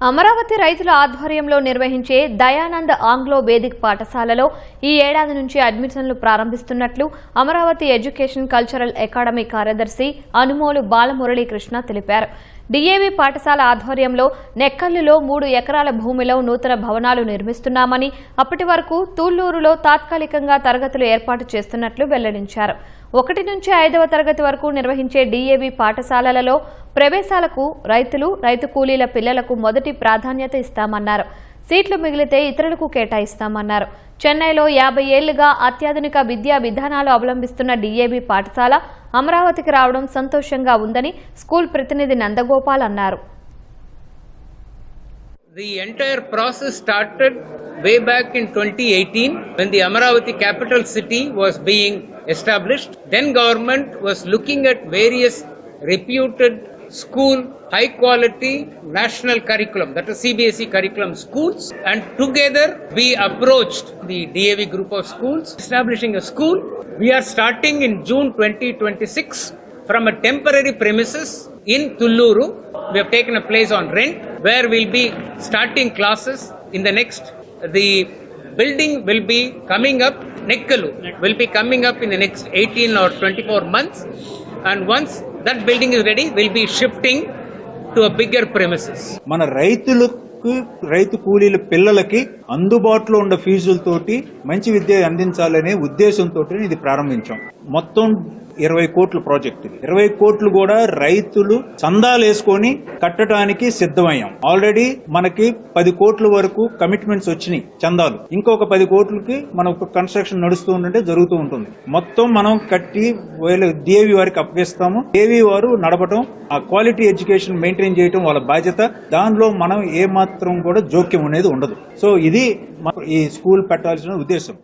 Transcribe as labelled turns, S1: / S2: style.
S1: అమరావతి రైతుల ఆధ్వర్యంలో నిర్వహించే దయానంద్ ఆంగ్లో వేదిక్ పాఠశాలలో ఈ ఏడాది నుంచి అడ్మిషన్లు ప్రారంభిస్తున్నట్లు అమరావతి ఎడ్యుకేషన్ కల్చరల్ అకాడమీ కార్యదర్శి అనుమోలు బాలమురళీకృష్ణ తెలిపారు. డిఏవి పాఠశాల ఆధ్వర్యంలో నెక్కల్లులో 3 ఎకరాల భూమిలో నూతన భవనాలు నిర్మిస్తున్నామని, అప్పటి వరకు తూళ్లూరులో తాత్కాలికంగా తరగతులు ఏర్పాటు చేస్తున్నట్లు వెల్లడించారు. 1 నుంచి 5వ తరగతి వరకు నిర్వహించే డిఏవి పాఠశాలలలో ప్రవేశాలకు రైతు కూలీల పిల్లలకు మొదటి ప్రాధాన్యత ఇస్తామన్నారు. సీట్లు మిగిలితే ఇతరులకు కేటాయిస్తామన్నారు. చెన్నైలో 50 ఏళ్లుగా అత్యాధునిక విద్యా విధానాలు అవలంబిస్తున్న డిఏవి పాఠశాల అమరావతికి రావడం సంతోషంగా ఉందని స్కూల్ ప్రతినిధి నందగోపాల్ అన్నారు.
S2: The entire process started way back in 2018 when the Amaravati capital city was being established. Then government was looking at various reputed school high quality national curriculum, that is CBSE curriculum schools, and together we approached the DAV group of schools establishing a school. We are starting in June 2026 from a temporary premises in Tulluru. We have taken a place on rent where we'll be starting classes in the next. The building will be coming up, Nekkalu will be coming up in the next 18 or 24 months, and once that building is ready, we'll be shifting to a bigger premises.
S3: మన రైతు కూలీల పిల్లలకి అందుబాటులో ఉన్న ఫీజులతోటి మంచి విద్య అందించాలనే ఉద్దేశంతో ఇది ప్రారంభించాం. మొత్తం 20 కోట్ల ప్రాజెక్ట్. 20 కోట్లు కూడా రైతులు చందాలు వేసుకొని కట్టడానికి సిద్ధమయ్యాం. ఆల్రెడీ మనకి 10 కోట్ల వరకు కమిట్మెంట్స్ వచ్చినాయి చందాలు. ఇంకొక 10 కోట్లకి మనకు కన్స్ట్రక్షన్ నడుస్తూ ఉంటే జరుగుతూ ఉంటుంది. మొత్తం మనం కట్టి డిఏవి వారికి అప్పగిస్తాము. డిఏవి వారు నడపడం, ఆ క్వాలిటీ ఎడ్యుకేషన్ మెయింటైన్ చేయడం వాళ్ళ బాధ్యత. దానిలో మనం ఏ మాత్రం కూడా జోక్యం అనేది ఉండదు. సో ఇది ఈ స్కూల్ పెట్టాల్సిన ఉద్దేశం.